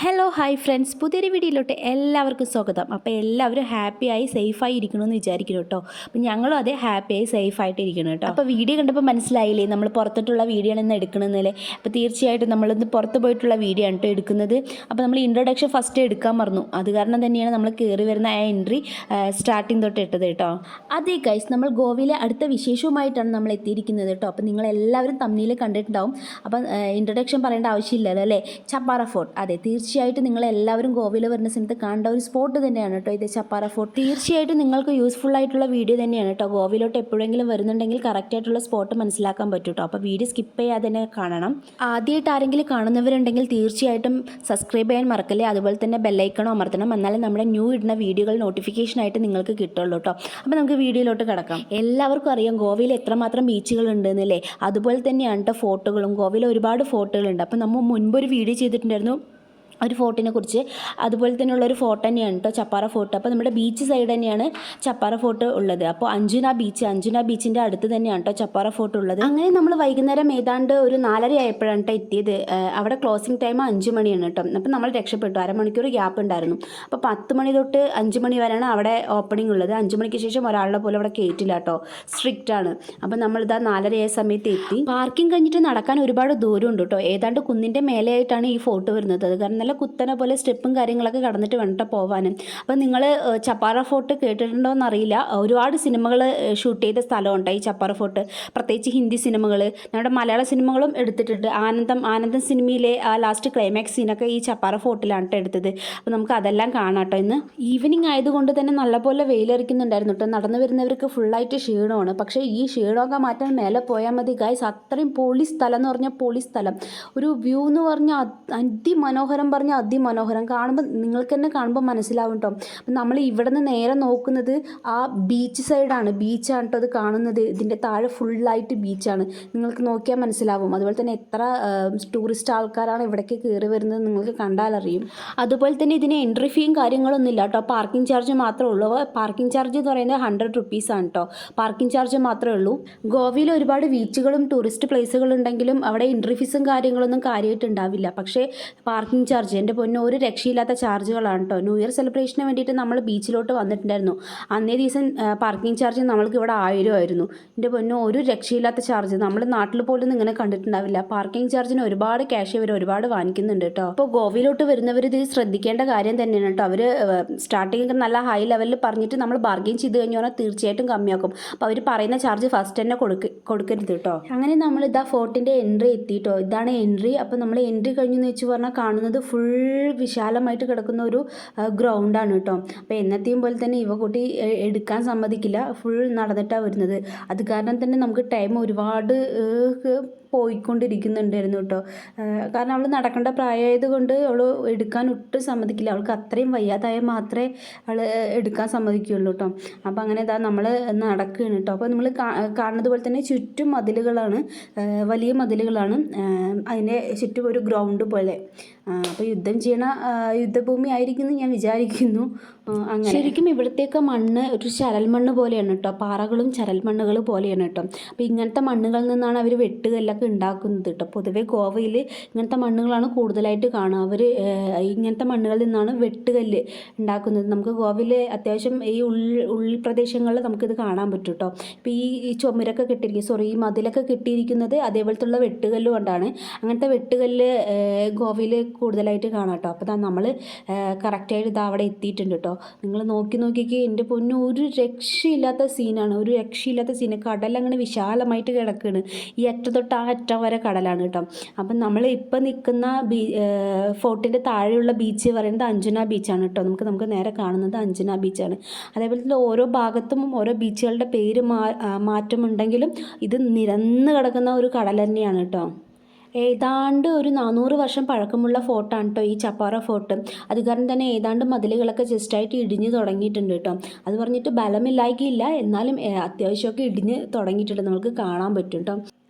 Hello hi friends, പുതിയൊരു വീഡിയോയിലോട്ട് എല്ലാവർക്കും സ്വാഗതം. അപ്പോൾ എല്ലാവരും ഹാപ്പിയായി സേഫായി ഇരിക്കണമെന്ന് വിചാരിക്കുന്നു കേട്ടോ. അപ്പോൾ ഞങ്ങളും അതേ ഹാപ്പിയായി സേഫായിട്ട് ഇരിക്കണം കേട്ടോ. അപ്പോൾ വീഡിയോ കണ്ടപ്പോൾ മനസ്സിലായില്ലേ നമ്മൾ പുറത്തോട്ടുള്ള വീഡിയോ ആണ് ഇന്ന് എടുക്കണമെന്നല്ലേ. അപ്പോൾ തീർച്ചയായിട്ടും നമ്മളിന്ന് പുറത്ത് പോയിട്ടുള്ള വീഡിയോ ആണ് കേട്ടോ എടുക്കുന്നത്. അപ്പോൾ നമ്മൾ ഇൻട്രൊഡക്ഷൻ ഫസ്റ്റ് എടുക്കാൻ മറന്നു, അത് കാരണം തന്നെയാണ് നമ്മൾ കയറി വരുന്ന ആ എൻട്രി സ്റ്റാർട്ടിങ് തൊട്ട് ഇട്ടത് കേട്ടോ. അതേ ഗൈസ്, നമ്മൾ ഗോവയിലെ അടുത്ത വിശേഷവുമായിട്ടാണ് നമ്മൾ എത്തിയിരിക്കുന്നത് കേട്ടോ. അപ്പോൾ നിങ്ങളെല്ലാവരും തമ്മിൽ കണ്ടിട്ടുണ്ടാവും. അപ്പം ഇൻട്രൊഡക്ഷൻ പറയേണ്ട ആവശ്യമില്ലല്ലോ അല്ലേ. ചപ്പാറ ഫോർട്ട്, അതെ തീർച്ചയായിട്ടും നിങ്ങളെല്ലാവരും ഗോവയിൽ വരുന്ന സമയത്ത് കാണേണ്ട ഒരു സ്പോട്ട് തന്നെയാണ് കേട്ടോ ഇത് ചപ്പാറ ഫോർട്ട്. തീർച്ചയായിട്ടും നിങ്ങൾക്ക് യൂസ്ഫുൾ ആയിട്ടുള്ള വീഡിയോ തന്നെയാണ് കേട്ടോ. ഗോവയിലോട്ട് എപ്പോഴെങ്കിലും വരുന്നുണ്ടെങ്കിൽ കറക്റ്റായിട്ടുള്ള സ്പോട്ട് മനസ്സിലാക്കാൻ പറ്റും കേട്ടോ. അപ്പോൾ വീഡിയോ സ്കിപ്പ് ചെയ്യാതെ തന്നെ കാണണം. ആദ്യമായിട്ട് ആരെങ്കിലും കാണുന്നവരുണ്ടെങ്കിൽ തീർച്ചയായിട്ടും സബ്സ്ക്രൈബ് ചെയ്യാൻ മറക്കല്ലേ. അതുപോലെ തന്നെ ബെല്ലൈക്കണോ അമർത്തണം, എന്നാലും നമ്മുടെ ന്യൂ ഇടുന്ന വീഡിയോകൾ നോട്ടിഫിക്കേഷനായിട്ട് നിങ്ങൾക്ക് കിട്ടുള്ളൂ കേട്ടോ. അപ്പോൾ നമുക്ക് വീഡിയോയിലോട്ട് കിടക്കാം. എല്ലാവർക്കും അറിയാം ഗോവയിൽ എത്രമാത്രം ബീച്ചുകൾ ഉണ്ടെന്നല്ലേ. അതുപോലെ തന്നെയാണ് കേട്ടോ ഫോർട്ടുകളും. ഗോവയിൽ ഒരുപാട് ഫോർട്ടുകളുണ്ട്. അപ്പോൾ നമ്മൾ മുൻപൊരു വീഡിയോ ചെയ്തിട്ടുണ്ടായിരുന്നു ഒരു ഫോർട്ടിനെ കുറിച്ച്. അതുപോലെ തന്നെയുള്ളൊരു ഫോർട്ട് തന്നെയാണ് കേട്ടോ ചപ്പാറ ഫോർട്ട്. അപ്പോൾ നമ്മുടെ ബീച്ച് സൈഡ് തന്നെയാണ് ചപ്പാറ ഫോർട്ട് ഉള്ളത്. അപ്പോൾ അഞ്ജുന ബീച്ചിൻ്റെ അടുത്ത് തന്നെയാണ് കേട്ടോ ചപ്പാറ ഫോർട്ട് ഉള്ളത്. അങ്ങനെ നമ്മൾ വൈകുന്നേരം ഏതാണ്ട് ഒരു 4:30 ആയപ്പോഴാണ് കേട്ടോ എത്തിയത്. അവിടെ ക്ലോസിംഗ് ടൈം 5 മണിയാണ് കേട്ടോ. അപ്പോൾ നമ്മൾ രക്ഷപ്പെട്ടു, അരമണിക്കൂർ ഗ്യാപ്പ് ഉണ്ടായിരുന്നു. അപ്പോൾ 10 മണി തൊട്ട് 5 മണി വരെയാണ് അവിടെ ഓപ്പണിംഗ് ഉള്ളത്. 5 മണിക്ക് ശേഷം ഒരാളുടെ പോലും അവിടെ കയറ്റില്ല കേട്ടോ, സ്ട്രിക്റ്റ് ആണ്. അപ്പോൾ നമ്മളിതാ 4:30 ആയ സമയത്ത് എത്തി. പാർക്കിംഗ് കഴിഞ്ഞിട്ട് നടക്കാൻ ഒരുപാട് ദൂരമുണ്ട് കേട്ടോ. ഏതാണ്ട് കുന്നിൻ്റെ മേലെയായിട്ടാണ് ഈ ഫോർട്ട് വരുന്നത്. അത് കാരണം നല്ല കുത്തനെ പോലെ സ്റ്റെപ്പും കാര്യങ്ങളൊക്കെ കടന്നിട്ട് വേണ്ട പോകാനും. അപ്പം നിങ്ങൾ ചപ്പാറ ഫോർട്ട് കേട്ടിട്ടുണ്ടോ എന്നറിയില്ല. ഒരുപാട് സിനിമകൾ ഷൂട്ട് ചെയ്ത സ്ഥലമുണ്ട് ഈ ചപ്പാറ ഫോർട്ട്. പ്രത്യേകിച്ച് ഹിന്ദി സിനിമകൾ, നമ്മുടെ മലയാള സിനിമകളും എടുത്തിട്ടുണ്ട്. ആനന്ദം സിനിമയിലെ ആ ലാസ്റ്റ് ക്ലൈമാക്സ് സീനൊക്കെ ഈ ചപ്പാറ ഫോർട്ടിലാണ് കേട്ടോ എടുത്തത്. അപ്പോൾ നമുക്ക് അതെല്ലാം കാണാം കേട്ടോ. ഇന്ന് ഈവനിങ് ആയതുകൊണ്ട് തന്നെ നല്ലപോലെ വെയിലറിക്കുന്നുണ്ടായിരുന്നു കേട്ടോ. നടന്നു വരുന്നവർക്ക് ഫുള്ളായിട്ട് ക്ഷീണമാണ്. പക്ഷേ ഈ ക്ഷീണമൊക്കെ മാറ്റാൻ മേലെ പോയാൽ മതി ഗൈസ്. അത്രയും പൊളി സ്ഥലം എന്ന് പറഞ്ഞാൽ പൊളി സ്ഥലം. ഒരു വ്യൂ എന്ന് പറഞ്ഞാൽ അതിമനോഹരം. കാണുമ്പോൾ നിങ്ങൾക്ക് തന്നെ കാണുമ്പോൾ മനസ്സിലാവും കേട്ടോ. അപ്പം നമ്മൾ ഇവിടെ നിന്ന് നേരെ നോക്കുന്നത് ആ ബീച്ച് സൈഡാണ്. ബീച്ചാണ് കേട്ടോ അത് കാണുന്നത്. ഇതിൻ്റെ താഴെ ഫുള്ളായിട്ട് ബീച്ചാണ്. നിങ്ങൾക്ക് നോക്കിയാൽ മനസ്സിലാവും. അതുപോലെ തന്നെ എത്ര ടൂറിസ്റ്റ് ആൾക്കാരാണ് ഇവിടേക്ക് കയറി വരുന്നത് നിങ്ങൾക്ക് കണ്ടാലറിയും. അതുപോലെ തന്നെ ഇതിന് എൻട്രി ഫീയും കാര്യങ്ങളൊന്നും ഇല്ല കേട്ടോ. പാർക്കിംഗ് ചാർജ് മാത്രമേ ഉള്ളൂ. പാർക്കിംഗ് ചാർജ് എന്ന് പറയുന്നത് 100 റുപ്പീസാണ് കേട്ടോ. പാർക്കിംഗ് ചാർജ് മാത്രമേ ഉള്ളൂ. ഗോവയിൽ ഒരുപാട് ബീച്ചുകളും ടൂറിസ്റ്റ് പ്ലേസുകളുണ്ടെങ്കിലും അവിടെ എൻട്രി ഫീസും കാര്യങ്ങളൊന്നും കാര്യമായിട്ടുണ്ടാവില്ല. പക്ഷേ പാർക്കിംഗ് ചാർജ് എൻ്റെ പൊന്നോ ഒരു രക്ഷയില്ലാത്ത ചാർജുകളാണ് കേട്ടോ. ന്യൂ ഇയർ സെലിബ്രേഷന് വേണ്ടിയിട്ട് നമ്മൾ ബീച്ചിലോട്ട് വന്നിട്ടുണ്ടായിരുന്നു. അന്നേ ദിവസം പാർക്കിംഗ് ചാർജ് നമ്മൾക്ക് ഇവിടെ 1000 ആയിരുന്നു. എൻ്റെ പൊന്നോ ഒരു രക്ഷയില്ലാത്ത ചാർജ്. നമ്മൾ നാട്ടിൽ പോലും ഇങ്ങനെ കണ്ടിട്ടുണ്ടാവില്ല. പാർക്കിംഗ് ചാർജിന് ഒരുപാട് ക്യാഷ് ഇവർ ഒരുപാട് വാങ്ങിക്കുന്നുണ്ട് കേട്ടോ. അപ്പോൾ ഗോവയിലോട്ട് വരുന്നവർ ഇത് ശ്രദ്ധിക്കേണ്ട കാര്യം തന്നെയാണ് കേട്ടോ. അവർ സ്റ്റാർട്ടിങ് നല്ല ഹൈ ലെവലിൽ പറഞ്ഞിട്ട് നമ്മൾ ബാർഗെയിൻ ചെയ്ത് കഴിഞ്ഞാൽ തീർച്ചയായിട്ടും കമ്മിയാക്കും. അപ്പോൾ അവർ പറയുന്ന ചാർജ് ഫസ്റ്റ് തന്നെ കൊടുക്കരുത് കേട്ടോ. അങ്ങനെ നമ്മൾ ഇതാ ഫോർട്ടിൻ്റെ എൻട്രി എത്തിയിട്ടോ. ഇതാണ് എൻട്രി. അപ്പോൾ നമ്മൾ എൻട്രി കഴിഞ്ഞെന്ന് വെച്ച് പറഞ്ഞാൽ കാണുന്നത് ഫുൾ വിശാലമായിട്ട് കിടക്കുന്ന ഒരു ഗ്രൗണ്ടാണ് കേട്ടോ. അപ്പോൾ എന്നത്തെയും പോലെ തന്നെ ഇവ കൂട്ടി എടുക്കാൻ സമ്മതിക്കില്ല. ഫുൾ നടന്നിട്ടാണ് വരുന്നത്. അത് കാരണം തന്നെ നമുക്ക് ടൈം ഒരുപാട് പോയിക്കൊണ്ടിരിക്കുന്നുണ്ടായിരുന്നു കേട്ടോ. കാരണം അവൾ നടക്കേണ്ട പ്രായമായത് കൊണ്ട് അവൾ എടുക്കാൻ ഒട്ടും സമ്മതിക്കില്ല. അവൾക്ക് അത്രയും വയ്യാതായാൽ മാത്രമേ അവൾ എടുക്കാൻ സമ്മതിക്കുകയുള്ളൂ കേട്ടോ. അപ്പോൾ അങ്ങനെ ഇതാ നമ്മൾ നടക്കുകയാണ് കേട്ടോ. അപ്പോൾ നമ്മൾ കാണുന്നത് പോലെ തന്നെ ചുറ്റും മതിലുകളാണ്, വലിയ മതിലുകളാണ്. അതിൻ്റെ ചുറ്റും ഒരു ഗ്രൗണ്ട് പോലെ. അപ്പോൾ യുദ്ധം ചെയ്യണ യുദ്ധഭൂമി ആയിരിക്കുമെന്ന് ഞാൻ വിചാരിക്കുന്നു. അങ്ങനെ ശരിക്കും ഇവിടത്തേക്ക് മണ്ണ് ഒരു ചരൽമണ്ണ് പോലെയാണ് കേട്ടോ. പാറകളും ചരൽമണ്ണുകൾ പോലെയാണ് കേട്ടോ. അപ്പോൾ ഇങ്ങനത്തെ മണ്ണുകളിൽ നിന്നാണ് അവർ വെട്ടുകല്ലൊക്കെ ഉണ്ടാക്കുന്നത് കേട്ടോ. പൊതുവേ ഗോവയിൽ ഇങ്ങനത്തെ മണ്ണുകളാണ് കൂടുതലായിട്ട് കാണുക. അവർ ഇങ്ങനത്തെ മണ്ണുകളിൽ നിന്നാണ് വെട്ടുകല്ല് ഉണ്ടാക്കുന്നത്. നമുക്ക് ഗോവയിൽ അത്യാവശ്യം ഈ ഉൾപ്രദേശങ്ങളിൽ നമുക്കിത് കാണാൻ പറ്റും കേട്ടോ. ഇപ്പോൾ ഈ ചുമരൊക്കെ ഈ മതിലൊക്കെ കെട്ടിയിരിക്കുന്നത് അതേപോലത്തുള്ള വെട്ടുകല്ല് കൊണ്ടാണ്. അങ്ങനത്തെ വെട്ടുകല്ല് ഗോവയിൽ കൂടുതലായിട്ട് കാണാം കേട്ടോ. അപ്പോൾ നമ്മൾ കറക്റ്റായിട്ട് ഇത് അവിടെ എത്തിയിട്ടുണ്ട് കേട്ടോ. നിങ്ങൾ നോക്കിക്കേ എൻ്റെ പൊന്നു ഒരു രക്ഷയില്ലാത്ത സീനാണ്. കടലങ്ങനെ വിശാലമായിട്ട് കിടക്കുകയാണ്. ഈ അറ്റം തൊട്ട് ആ അറ്റം വരെ കടലാണ് കേട്ടോ. അപ്പം നമ്മൾ ഇപ്പം നിൽക്കുന്ന ഫോർട്ടിൻ്റെ താഴെയുള്ള ബീച്ച് പറയുന്നത് അഞ്ജുന ബീച്ചാണ് കേട്ടോ. നമുക്ക് നേരെ കാണുന്നത് അഞ്ജുന ബീച്ചാണ്. അതേപോലെ തന്നെ ഓരോ ഭാഗത്തും ഓരോ ബീച്ചുകളുടെ പേര് മാറ്റമുണ്ടെങ്കിലും ഇത് നിരന്ന് കിടക്കുന്ന ഒരു കടൽ തന്നെയാണ് കേട്ടോ. ഏതാണ്ട് ഒരു 400 വർഷം പഴക്കമുള്ള ഫോർട്ടാണ് കേട്ടോ ഈ ചപ്പാറ ഫോർട്ട്. അത് കാരണം തന്നെ ഏതാണ്ട് മതിലുകളൊക്കെ ജസ്റ്റായിട്ട് ഇടിഞ്ഞ് തുടങ്ങിയിട്ടുണ്ട് കേട്ടോ. അത് പറഞ്ഞിട്ട് ബലമില്ലായ്കയില്ല, എന്നാലും അത്യാവശ്യമൊക്കെ ഇടിഞ്ഞ് തുടങ്ങിയിട്ടുണ്ട്. നമുക്ക് കാണാൻ പറ്റും കേട്ടോ.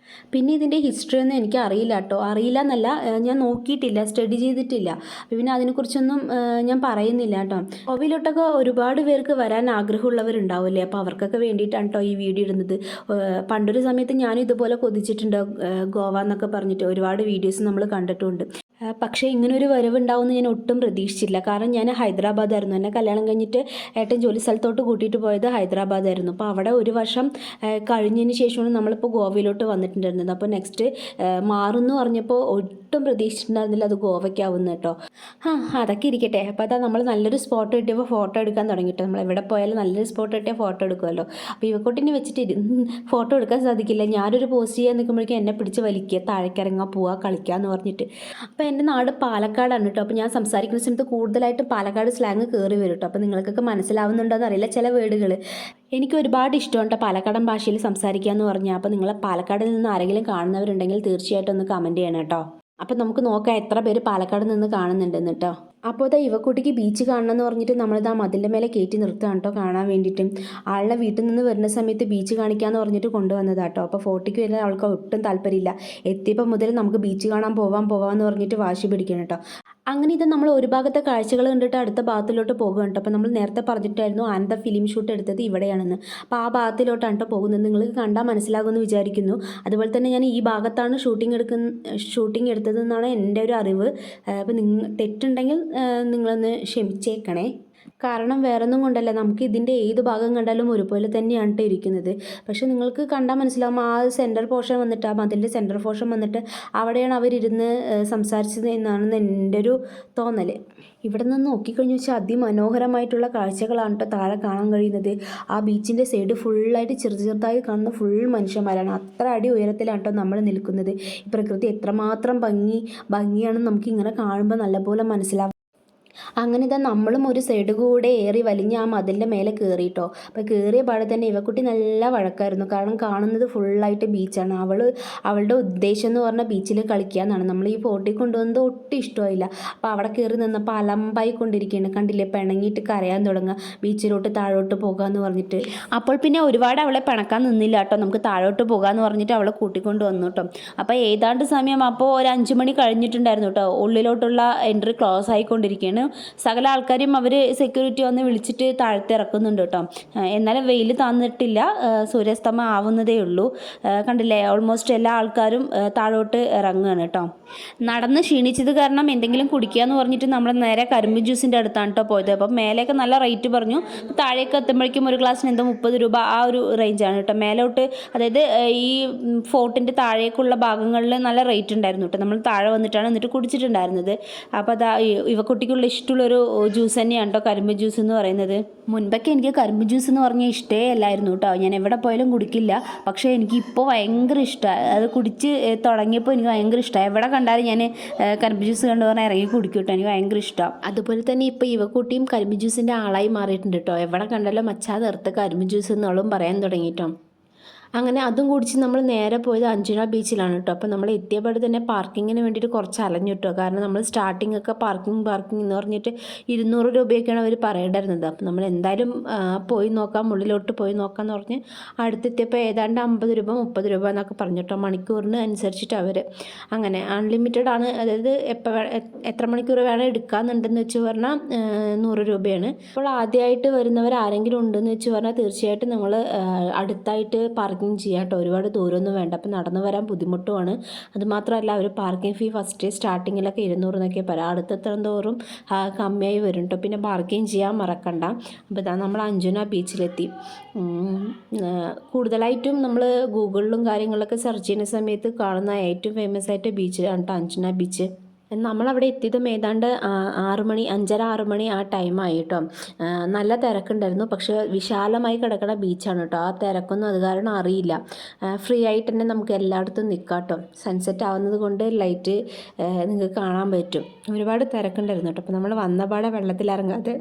പിന്നെ ഇതിൻ്റെ ഹിസ്റ്ററി ഒന്നും എനിക്ക് അറിയില്ല കേട്ടോ. അറിയില്ല എന്നല്ല, ഞാൻ നോക്കിയിട്ടില്ല, സ്റ്റഡി ചെയ്തിട്ടില്ല. പിന്നെ അതിനെക്കുറിച്ചൊന്നും ഞാൻ പറയുന്നില്ല കേട്ടോ. ഗോവയിലോട്ടൊക്കെ ഒരുപാട് പേർക്ക് വരാൻ ആഗ്രഹമുള്ളവരുണ്ടാവില്ലേ, അപ്പോൾ അവർക്കൊക്കെ വേണ്ടിയിട്ടാണ് കേട്ടോ ഈ വീഡിയോ ഇടുന്നത്. പണ്ടൊരു സമയത്ത് ഞാനും ഇതുപോലെ കൊതിച്ചിട്ടുണ്ട് ഗോവ എന്നൊക്കെ പറഞ്ഞിട്ട്. ഒരുപാട് വീഡിയോസ് നമ്മൾ കണ്ടിട്ടുണ്ട്. പക്ഷേ ഇങ്ങനൊരു വരവുണ്ടാവുമെന്ന് ഞാൻ ഒട്ടും പ്രതീക്ഷിച്ചില്ല. കാരണം ഞാൻ ഹൈദരാബാദായിരുന്നു, എന്നെ കല്യാണം കഴിഞ്ഞിട്ട് ഏട്ടൻ ജോലി സ്ഥലത്തോട്ട് കൂട്ടിയിട്ട് പോയത് ഹൈദരാബാദായിരുന്നു. അപ്പോൾ അവിടെ ഒരു വർഷം കഴിഞ്ഞതിന് ശേഷമാണ് നമ്മളിപ്പോൾ ഗോവയിലോട്ട് വന്നിട്ടുണ്ടായിരുന്നത്. അപ്പോൾ നെക്സ്റ്റ് മാറുമെന്ന് പറഞ്ഞപ്പോൾ ഒട്ടും പ്രതീക്ഷിച്ചിട്ടുണ്ടായിരുന്നില്ല അത് ഗോവയ്ക്കാവുന്ന കേട്ടോ. അതൊക്കെ ഇരിക്കട്ടെ. അപ്പോൾ അതാ നമ്മൾ നല്ലൊരു സ്പോട്ട് കിട്ടിയപ്പോൾ ഫോട്ടോ എടുക്കാൻ തുടങ്ങിയിട്ട്. നമ്മൾ എവിടെ പോയാലും നല്ലൊരു സ്പോട്ട് കിട്ടിയാൽ ഫോട്ടോ എടുക്കുമല്ലോ. അപ്പോൾ ഇവക്കൊട്ടിനെ വെച്ചിട്ട് ഫോട്ടോ എടുക്കാൻ സാധിക്കില്ല. ഞാനൊരു പോസ്റ്റ് ചെയ്യാൻ നിൽക്കുമ്പോഴേക്കും എന്നെ പിടിച്ച് വലിക്കുക, താഴേക്കിറങ്ങാൻ പോവുക, കളിക്കുക എന്ന് പറഞ്ഞിട്ട്. അപ്പോൾ എൻ്റെ നാട് പാലക്കാടാണ് കേട്ടോ. അപ്പോൾ ഞാൻ സംസാരിക്കുന്ന സമയത്ത് കൂടുതലായിട്ട് പാലക്കാട് സ്ലാങ് കയറി വരും കേട്ടോ. അപ്പോൾ നിങ്ങൾക്കൊക്കെ മനസ്സിലാവുന്നുണ്ടോ എന്നറിയില്ല ചില വേർഡുകൾ. എനിക്ക് ഒരുപാട് ഇഷ്ടമുണ്ട് പാലക്കാടൻ ഭാഷയിൽ സംസാരിക്കുക എന്ന് പറഞ്ഞാൽ. അപ്പോൾ നിങ്ങൾ പാലക്കാടിൽ നിന്ന് ആരെങ്കിലും കാണുന്നവരുണ്ടെങ്കിൽ തീർച്ചയായിട്ടും ഒന്ന് കമൻറ്റ് ചെയ്യണം കേട്ടോ. അപ്പോൾ നമുക്ക് നോക്കാം എത്ര പേര് പാലക്കാട് നിന്ന് കാണുന്നുണ്ടെന്ന് കേട്ടോ. അപ്പോൾ ഇതാ ഇവക്കുട്ടിക്ക് ബീച്ച് കാണണം എന്ന് പറഞ്ഞിട്ട് നമ്മളിതാ മതിലിൻ്റെ മേലെ കയറ്റി നിർത്തുകയാണ് കേട്ടോ കാണാൻ വേണ്ടിയിട്ട്. ആളുടെ വീട്ടിൽ നിന്ന് വരുന്ന സമയത്ത് ബീച്ച് കാണിക്കാമെന്ന് പറഞ്ഞിട്ട് കൊണ്ടുവന്നതാട്ടോ. അപ്പോൾ ഫോട്ടോയ്ക്ക് വരുന്ന ആൾക്ക് ഒട്ടും താല്പര്യമില്ല. എത്തിയപ്പോൾ മുതൽ നമുക്ക് ബീച്ച് കാണാൻ പോവാമെന്ന് പറഞ്ഞിട്ട് വാശി പിടിക്കണം കേട്ടോ. അങ്ങനെ ഇത് നമ്മൾ ഒരു ഭാഗത്തെ കാഴ്ചകൾ കണ്ടിട്ട് അടുത്ത ഭാഗത്തിലോട്ട് പോകുകയാണ് കേട്ടോ. അപ്പോൾ നമ്മൾ നേരത്തെ പറഞ്ഞിട്ടായിരുന്നു ആനന്ദ ഫിലിം ഷൂട്ട് എടുത്തത് ഇവിടെയാണെന്ന്. അപ്പോൾ ആ ഭാഗത്തിലോട്ടാണ് കേട്ടോ പോകുന്നത്. നിങ്ങൾക്ക് കണ്ടാൽ മനസ്സിലാകുമെന്ന് വിചാരിക്കുന്നു. അതുപോലെ തന്നെ ഞാൻ ഈ ഭാഗത്താണ് ഷൂട്ടിംഗ് എടുത്തതെന്നാണ് എൻ്റെ ഒരു അറിവ്. അപ്പോൾ തെറ്റുണ്ടെങ്കിൽ നിങ്ങളൊന്ന് ക്ഷമിച്ചേക്കണേ. കാരണം വേറൊന്നും കൊണ്ടല്ല, നമുക്ക് ഇതിൻ്റെ ഏത് ഭാഗം കണ്ടാലും ഒരുപോലെ തന്നെയാണ് കേട്ടോ ഇരിക്കുന്നത്. പക്ഷെ നിങ്ങൾക്ക് കണ്ടാൽ മനസ്സിലാവും ആ സെൻറ്റർ പോർഷൻ വന്നിട്ട്, ആ മതിലിൻ്റെ സെൻറ്റർ പോർഷൻ വന്നിട്ട് അവിടെയാണ് അവരിരുന്ന് സംസാരിച്ചത് എന്നാണ് എൻ്റെ ഒരു തോന്നൽ. ഇവിടെ നിന്ന് നോക്കിക്കഴിഞ്ഞു വെച്ചാൽ അതിമനോഹരമായിട്ടുള്ള കാഴ്ചകളാണ് കേട്ടോ താഴെ കാണാൻ കഴിയുന്നത്. ആ ബീച്ചിൻ്റെ സൈഡ് ഫുള്ളായിട്ട് ചെറുതായി കാണുന്ന ഫുൾ മനുഷ്യന്മാരാണ്. അത്ര അടി ഉയരത്തിലാണ് കേട്ടോ നമ്മൾ നിൽക്കുന്നത്. ഈ പ്രകൃതി എത്രമാത്രം ഭംഗിയാണെന്ന് നമുക്ക് ഇങ്ങനെ കാണുമ്പോൾ നല്ലപോലെ മനസ്സിലാവും. അങ്ങനെ ഇതാ നമ്മളും ഒരു സൈഡ് കൂടെ ഏറി വലിഞ്ഞ് ആ മതിലിൻ്റെ മേലെ കയറിയിട്ടോ. അപ്പോൾ കയറിയ പാടെ തന്നെ ഇവക്കുട്ടി നല്ല വഴക്കായിരുന്നു. കാരണം കാണുന്നത് ഫുള്ളായിട്ട് ബീച്ചാണ്. അവളുടെ ഉദ്ദേശം എന്ന് പറഞ്ഞാൽ ബീച്ചിൽ കളിക്കുക എന്നാണ്. നമ്മൾ ഈ ഫോട്ടോയിൽ കൊണ്ടുവന്നത് ഒട്ടും ഇഷ്ടമായില്ല. അപ്പോൾ അവിടെ കയറി നിന്നപ്പോൾ അലമ്പായി കൊണ്ടിരിക്കുകയാണ്. കണ്ടില്ലേ, പിണങ്ങിയിട്ട് കരയാൻ തുടങ്ങുക, ബീച്ചിലോട്ട് താഴോട്ട് പോകാമെന്ന് പറഞ്ഞിട്ട്. അപ്പോൾ പിന്നെ ഒരുപാട് അവളെ പിണക്കാൻ നിന്നില്ല കേട്ടോ. നമുക്ക് താഴോട്ട് പോകാമെന്ന് പറഞ്ഞിട്ട് അവളെ കൂട്ടിക്കൊണ്ട് വന്നു കേട്ടോ. അപ്പോൾ ഏതാണ്ട് സമയം അപ്പോൾ ഒരു 5 മണി കഴിഞ്ഞിട്ടുണ്ടായിരുന്നു കേട്ടോ. ഉള്ളിലോട്ടുള്ള എൻട്രി ക്ലോസ് ആയിക്കൊണ്ടിരിക്കുകയാണ്. സകല ആൾക്കാരും അവർ സെക്യൂരിറ്റി വന്ന് വിളിച്ചിട്ട് താഴത്തെ ഇറക്കുന്നുണ്ട് കേട്ടോ. എന്നാലും വെയിൽ താന്നിട്ടില്ല, സൂര്യാസ്തമയം ആവുന്നതേ ഉള്ളൂ. കണ്ടില്ലേ, ഓൾമോസ്റ്റ് എല്ലാ ആൾക്കാരും താഴോട്ട് ഇറങ്ങുകയാണ് കേട്ടോ. നടന്ന് ക്ഷീണിച്ചത് കാരണം എന്തെങ്കിലും കുടിക്കുക എന്ന് പറഞ്ഞിട്ട് നമ്മൾ നേരെ കരിമ്പ് ജ്യൂസിൻ്റെ അടുത്താണ് കേട്ടോ പോയത്. അപ്പം മേലേക്ക് നല്ല റേറ്റ് പറഞ്ഞു. താഴേക്ക് എത്തുമ്പോഴേക്കും ഒരു ഗ്ലാസ്സിന് എന്തോ 30 രൂപ, ആ ഒരു റേഞ്ചാണ് കേട്ടോ. മേലോട്ട്, അതായത് ഈ ഫോർട്ടിൻ്റെ താഴേക്കുള്ള ഭാഗങ്ങളിൽ നല്ല റേറ്റ് ഉണ്ടായിരുന്നു കേട്ടോ. നമ്മൾ താഴെ വന്നിട്ടാണ് എന്നിട്ട് കുടിച്ചിട്ടുണ്ടായിരുന്നത്. അപ്പോൾ അതാ ഇവക്കുട്ടിക്കുള്ള ഇഷ്ടമുള്ളൊരു ജ്യൂസ് തന്നെയാണ് കേട്ടോ കരിമ്പ് ജ്യൂസ് എന്ന് പറയുന്നത്. മുൻപൊക്കെ എനിക്ക് കരിമ്പ് ജ്യൂസ് എന്ന് പറഞ്ഞാൽ ഇഷ്ടമേ അല്ലായിരുന്നു കേട്ടോ. ഞാൻ എവിടെ പോയാലും കുടിക്കില്ല. പക്ഷേ എനിക്കിപ്പോൾ ഭയങ്കര ഇഷ്ടമാണ്. അത് കുടിച്ച് തുടങ്ങിയപ്പോൾ എനിക്ക് ഭയങ്കര ഇഷ്ടമാണ്. എവിടെ കണ്ടാലും ഞാൻ കരിമ്പ് ജ്യൂസ് കണ്ടു പറഞ്ഞാൽ ഇറങ്ങി കുടിക്കും കേട്ടോ. എനിക്ക് ഭയങ്കര ഇഷ്ടമാണ്. അതുപോലെ തന്നെ ഇപ്പോൾ ഇവക്കുട്ടിയും കരിമ്പ് ജ്യൂസിൻ്റെ ആളായി മാറിയിട്ടുണ്ട് കേട്ടോ. എവിടെ കണ്ടാലും മച്ചാ നേരത്തെ കരിമ്പ് ജ്യൂസ് എന്നുള്ളതും പറയാൻ തുടങ്ങിയിട്ടോ. അങ്ങനെ അതും കുടിച്ച് നമ്മൾ നേരെ പോയത് അഞ്ജന ബീച്ചിലാണ് കേട്ടോ. അപ്പോൾ നമ്മൾ എത്തിയപാട് തന്നെ പാർക്കിങ്ങിന് വേണ്ടിയിട്ട് കുറച്ച് അലഞ്ഞു കേട്ടോ. കാരണം നമ്മൾ സ്റ്റാർട്ടിംഗ് ഒക്കെ പാർക്കിംഗ് എന്ന് പറഞ്ഞിട്ട് 200 രൂപയൊക്കെയാണ് അവർ പറയേണ്ടിരുന്നത്. അപ്പോൾ നമ്മൾ എന്തായാലും പോയി നോക്കാം, ഉള്ളിലോട്ട് പോയി നോക്കാമെന്ന് പറഞ്ഞ് അടുത്തെത്തിയപ്പോൾ ഏതാണ്ട് 50 രൂപ 30 രൂപ എന്നൊക്കെ പറഞ്ഞു കേട്ടോ. മണിക്കൂറിന് അനുസരിച്ചിട്ട് അവർ അങ്ങനെ അൺലിമിറ്റഡ് ആണ്. അതായത് എത്ര മണിക്കൂർ വേണം എടുക്കാമെന്നുണ്ടെന്ന് വെച്ച് പറഞ്ഞാൽ 100 രൂപയാണ്. അപ്പോൾ ആദ്യമായിട്ട് വരുന്നവർ ആരെങ്കിലും ഉണ്ടെന്ന് വെച്ച് പറഞ്ഞാൽ തീർച്ചയായിട്ടും നമ്മൾ അടുത്തായിട്ട് പാർക്കിംഗ് ചെയ്യാം കേട്ടോ. ഒരുപാട് ദൂരമൊന്നും വേണ്ട. അപ്പോൾ നടന്നു വരാൻ ബുദ്ധിമുട്ടുമാണ്. അതുമാത്രമല്ല അവർ പാർക്കിംഗ് ഫീ ഫസ്റ്റ് സ്റ്റാർട്ടിങ്ങിലൊക്കെ 200 എന്നൊക്കെ പറയാം. അടുത്തെത്തണം തോറും കമ്മിയായി വരും കേട്ടോ. പിന്നെ പാർക്കിംഗ് ചെയ്യാൻ മറക്കണ്ട. അപ്പോൾ ഇതാ നമ്മൾ അഞ്ജന ബീച്ചിലെത്തി. കൂടുതലായിട്ടും നമ്മൾ ഗൂഗിളിലും കാര്യങ്ങളിലൊക്കെ സെർച്ച് ചെയ്യുന്ന സമയത്ത് കാണുന്ന ഏറ്റവും ഫേമസ് ആയിട്ട് ബീച്ചിലാണ് കേട്ടോ അഞ്ജന ബീച്ച്. നമ്മളവിടെ എത്തിയതും ഏതാണ്ട് 6 മണി 5:30 6 മണി ആ ടൈമായി കേട്ടോ. നല്ല തിരക്കുണ്ടായിരുന്നു. പക്ഷേ വിശാലമായി കിടക്കുന്ന ബീച്ചാണ് കേട്ടോ. ആ തിരക്കൊന്നും അത് കാരണം അറിയില്ല. ഫ്രീ ആയിട്ട് തന്നെ നമുക്ക് എല്ലായിടത്തും നിൽക്കാം കേട്ടോ. സൺസെറ്റ് ആവുന്നത് കൊണ്ട് ലൈറ്റ് നിങ്ങൾക്ക് കാണാൻ പറ്റും. ഒരുപാട് തിരക്കുണ്ടായിരുന്നു കേട്ടോ. അപ്പോൾ നമ്മൾ വന്നപാടെ വെള്ളത്തിലിറങ്ങാതെ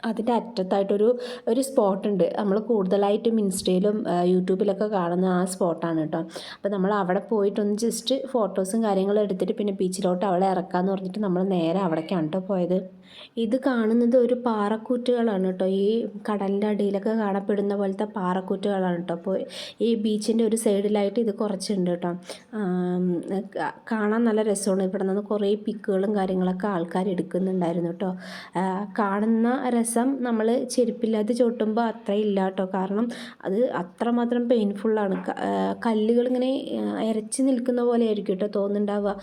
അതിൻ്റെ അറ്റത്തായിട്ടൊരു സ്പോട്ടുണ്ട്. നമ്മൾ കൂടുതലായിട്ടും ഇൻസ്റ്റയിലും യൂട്യൂബിലൊക്കെ കാണുന്ന ആ സ്പോട്ടാണ് കേട്ടോ. അപ്പോൾ നമ്മൾ അവിടെ പോയിട്ടൊന്ന് ജസ്റ്റ് ഫോട്ടോസും കാര്യങ്ങളും എടുത്തിട്ട് പിന്നെ ബീച്ചിലോട്ട് അവളെ ഇറക്കാമെന്ന് പറഞ്ഞിട്ട് നമ്മൾ നേരെ അവിടേക്കാണ് കേട്ടോ പോയത്. ഇത് കാണുന്നത് ഒരു പാറക്കൂറ്റുകളാണ് കേട്ടോ. ഈ കടലിൻ്റെ അടിയിലൊക്കെ കാണപ്പെടുന്ന പോലത്തെ പാറക്കൂറ്റുകളാണ് കേട്ടോ. അപ്പോൾ ഈ ബീച്ചിൻ്റെ ഒരു സൈഡിലായിട്ട് ഇത് കുറച്ചുണ്ട് കേട്ടോ. കാണാൻ നല്ല രസമാണ്. ഇവിടെ നിന്ന് കുറേ പിക്കുകളും കാര്യങ്ങളൊക്കെ ആൾക്കാർ എടുക്കുന്നുണ്ടായിരുന്നു കേട്ടോ. കാണുന്ന രസം നമ്മൾ ചെരുപ്പില്ലാതെ ചവിട്ടുമ്പോൾ അത്രയില്ല കേട്ടോ. കാരണം അത് അത്രമാത്രം പെയിൻഫുള്ളാണ്. കല്ലുകളിങ്ങനെ ഇരച്ച് നിൽക്കുന്ന പോലെ ആയിരിക്കും കേട്ടോ തോന്നുന്നുണ്ടാവുക.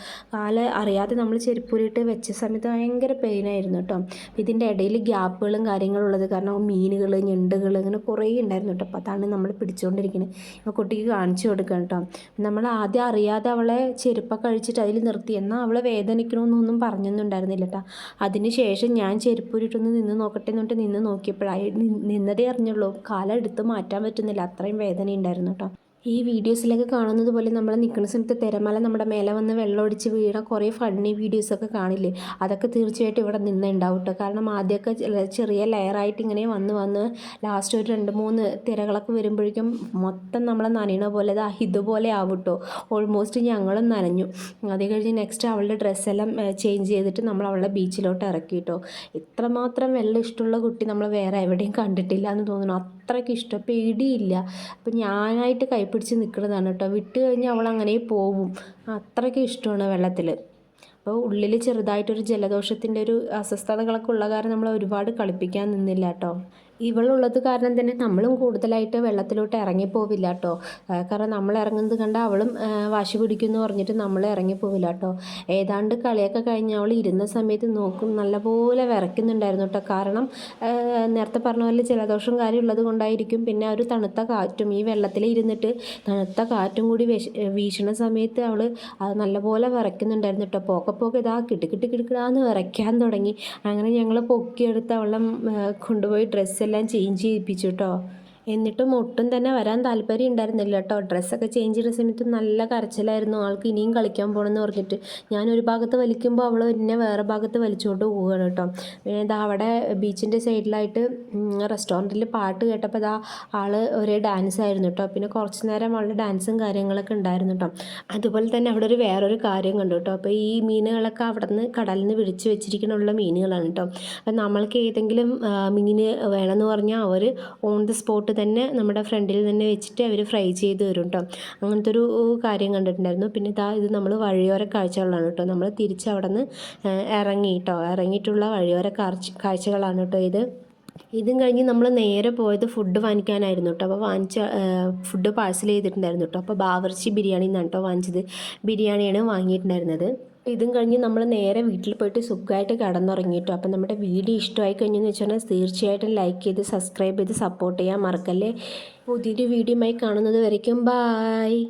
അറിയാതെ നമ്മൾ ചെരുപ്പൂരിട്ട് വെച്ച സമയത്ത് ഭയങ്കര പെയിനായിരുന്നു കേട്ടോ. ഇതിൻ്റെ ഇടയിൽ ഗ്യാപ്പുകളും കാര്യങ്ങളും ഉള്ളത് കാരണം മീനുകൾ, ഞണ്ടുകൾ ഇങ്ങനെ കുറേ ഉണ്ടായിരുന്നു കേട്ടോ. അപ്പോൾ അതാണ് നമ്മൾ പിടിച്ചുകൊണ്ടിരിക്കുന്നത്. അപ്പോൾ കുട്ടിക്ക് കാണിച്ചു കൊടുക്കണം കേട്ടോ. നമ്മൾ ആദ്യം അറിയാതെ അവളെ ചെരുപ്പൊക്കെ കഴിച്ചിട്ട് അതിൽ നിർത്തി. എന്നാൽ അവളെ വേദനിക്കണമെന്നൊന്നും പറഞ്ഞൊന്നും ഉണ്ടായിരുന്നില്ല കേട്ടോ. അതിന് ശേഷം ഞാൻ ചെരുപ്പൂരിട്ടൊന്ന് നിന്ന് നോക്കട്ടെ എന്നിട്ട് നിന്ന് നോക്കിയപ്പോഴായി നിന്നതേ അറിഞ്ഞുള്ളൂ. കാലം എടുത്ത് മാറ്റാൻ പറ്റുന്നില്ല, അത്രയും വേദന ഉണ്ടായിരുന്നു കേട്ടോ. ഈ വീഡിയോസിലൊക്കെ കാണുന്നത് പോലെ നമ്മൾ നിൽക്കുന്ന സമയത്ത് തിരമാല നമ്മുടെ മേലെ വന്ന് വെള്ളമൊടിച്ച് വീണ കുറേ ഫണ്ണി വീഡിയോസൊക്കെ കാണില്ലേ, അതൊക്കെ തീർച്ചയായിട്ടും ഇവിടെ നിന്നുണ്ടാവും കേട്ടോ. കാരണം ആദ്യമൊക്കെ ചെറിയ ലെയറായിട്ട് ഇങ്ങനെ വന്ന് ലാസ്റ്റ് ഒരു 2-3 തിരകളൊക്കെ വരുമ്പോഴേക്കും മൊത്തം നമ്മളെ നനയണ പോലെ ഇതുപോലെ ആവും കേട്ടോ. ഓൾമോസ്റ്റ് ഞങ്ങളും നനഞ്ഞു. അത് കഴിഞ്ഞ് നെക്സ്റ്റ് അവളുടെ ഡ്രസ്സെല്ലാം ചേഞ്ച് ചെയ്തിട്ട് നമ്മൾ അവളുടെ ബീച്ചിലോട്ട് ഇറക്കി കേട്ടോ. ഇത്രമാത്രം വെള്ളം ഇഷ്ടമുള്ള കുട്ടി നമ്മൾ വേറെ എവിടെയും കണ്ടിട്ടില്ല എന്ന് തോന്നുന്നു. അത്രയ്ക്ക് ഇഷ്ടം, പേടിയില്ല. അപ്പം ഞാനായിട്ട് കൈപ്പിടിച്ച് നിൽക്കുന്നതാണ് കേട്ടോ. വിട്ട് കഴിഞ്ഞാൽ അവൾ അങ്ങനെ പോവും. അത്രയ്ക്ക് ഇഷ്ടമാണ് വെള്ളത്തിൽ. അപ്പോൾ ഉള്ളിൽ ചെറുതായിട്ടൊരു ജലദോഷത്തിൻ്റെ ഒരു അസ്വസ്ഥതകളൊക്കെ ഉള്ള കാരണം നമ്മൾ ഒരുപാട് കളിപ്പിക്കാൻ നിന്നില്ല കേട്ടോ. ഇവളുള്ളത് കാരണം തന്നെ നമ്മളും കൂടുതലായിട്ട് വെള്ളത്തിലോട്ട് ഇറങ്ങിപ്പോവില്ല കേട്ടോ. കാരണം നമ്മൾ ഇറങ്ങുന്നത് കണ്ട് അവളും വാശി പിടിക്കുമെന്ന് പറഞ്ഞിട്ട് നമ്മൾ ഇറങ്ങിപ്പോവില്ല കേട്ടോ. ഏതാണ്ട് കളിയൊക്കെ കഴിഞ്ഞ് അവൾ ഇരുന്ന സമയത്ത് നോക്കും നല്ലപോലെ വിറയ്ക്കുന്നുണ്ടായിരുന്നു കേട്ടോ. കാരണം നേരത്തെ പറഞ്ഞ പോലെ ജലദോഷം കാര്യം ഉള്ളത് കൊണ്ടായിരിക്കും. പിന്നെ ഒരു തണുത്ത കാറ്റും ഈ വെള്ളത്തിൽ ഇരുന്നിട്ട് തണുത്ത കാറ്റും കൂടി വീശുന്ന സമയത്ത് അവൾ നല്ലപോലെ വിറയ്ക്കുന്നുണ്ടായിരുന്നു കേട്ടോ. പോക്കെ ഇതാ കിടുകിടാന്ന് വിറയ്ക്കാൻ തുടങ്ങി. അങ്ങനെ ഞങ്ങൾ പൊക്കിയെടുത്ത് അവളെ കൊണ്ടുപോയി ഡ്രസ്സെല്ലാം ചേഞ്ച് ചെയ്യിപ്പിച്ചു കേട്ടോ. എന്നിട്ടും ഒട്ടും തന്നെ വരാൻ താല്പര്യം ഉണ്ടായിരുന്നില്ല കേട്ടോ. ഡ്രസ്സൊക്കെ ചേഞ്ച് ചെയ്യുന്ന സമയത്ത് നല്ല കരച്ചിലായിരുന്നു. ആൾക്ക് ഇനിയും കളിക്കാൻ പോകണമെന്ന് പറഞ്ഞിട്ട് ഞാനൊരു ഭാഗത്ത് വലിക്കുമ്പോൾ അവൾ എന്നെ വേറെ ഭാഗത്ത് വലിച്ചുകൊണ്ട് പോവുകയാണ് കേട്ടോ. പിന്നെ ഇതാ അവിടെ ബീച്ചിൻ്റെ സൈഡിലായിട്ട് റെസ്റ്റോറൻറ്റിൽ പാട്ട് കേട്ടപ്പോൾ ഇതാ ആൾ ഒരേ ഡാൻസ് ആയിരുന്നു കേട്ടോ. പിന്നെ കുറച്ച് നേരം അവളുടെ ഡാൻസും കാര്യങ്ങളൊക്കെ ഉണ്ടായിരുന്നു കേട്ടോ. അതുപോലെ തന്നെ അവിടെ വേറൊരു കാര്യം കണ്ടു കേട്ടോ. അപ്പോൾ ഈ മീനുകളൊക്കെ അവിടെ നിന്ന് കടലിൽ നിന്ന് പിടിച്ച് വെച്ചിരിക്കണുള്ള മീനുകളാണ് കേട്ടോ. അപ്പം നമ്മൾക്ക് ഏതെങ്കിലും മീൻ വേണമെന്ന് പറഞ്ഞാൽ അവർ ഓൺ ദി സ്പോട്ട് തന്നെ നമ്മുടെ ഫ്രണ്ടിൽ തന്നെ വെച്ചിട്ട് അവർ ഫ്രൈ ചെയ്ത് തരും കേട്ടോ. അങ്ങനത്തെ ഒരു കാര്യം കണ്ടിട്ടുണ്ടായിരുന്നു. പിന്നെ ഇത് നമ്മൾ വഴിയോര കാഴ്ചകളാണ് കേട്ടോ. നമ്മൾ തിരിച്ച് അവിടെ നിന്ന് ഇറങ്ങിയിട്ടുള്ള വഴിയോര കാഴ്ചകളാണ് കേട്ടോ ഇതും കഴിഞ്ഞ് നമ്മൾ നേരെ പോയത് ഫുഡ് വാങ്ങിക്കാനായിരുന്നു കേട്ടോ. അപ്പോൾ ഫുഡ് പാഴ്സൽ ചെയ്തിട്ടുണ്ടായിരുന്നു കേട്ടോ. അപ്പോൾ ബാവർച്ചി ബിരിയാണി എന്നാണ് കേട്ടോ വാങ്ങിച്ചത്. ബിരിയാണിയാണ് വാങ്ങിയിട്ടുണ്ടായിരുന്നത്. ഇതും കഴിഞ്ഞ് നമ്മൾ നേരെ വീട്ടിൽ പോയിട്ട് സുഖമായിട്ട് കിടന്നുറങ്ങി കേട്ടോ. അപ്പോൾ നമ്മുടെ വീഡിയോ ഇഷ്ടമായി കഴിഞ്ഞെന്ന് വെച്ചാൽ തീർച്ചയായിട്ടും ലൈക്ക് ചെയ്ത് സബ്സ്ക്രൈബ് ചെയ്ത് സപ്പോർട്ട് ചെയ്യാൻ മറക്കല്ലേ. പുതിയൊരു വീഡിയോയുമായി കാണുന്നത് വരയ്ക്കും ബായ്.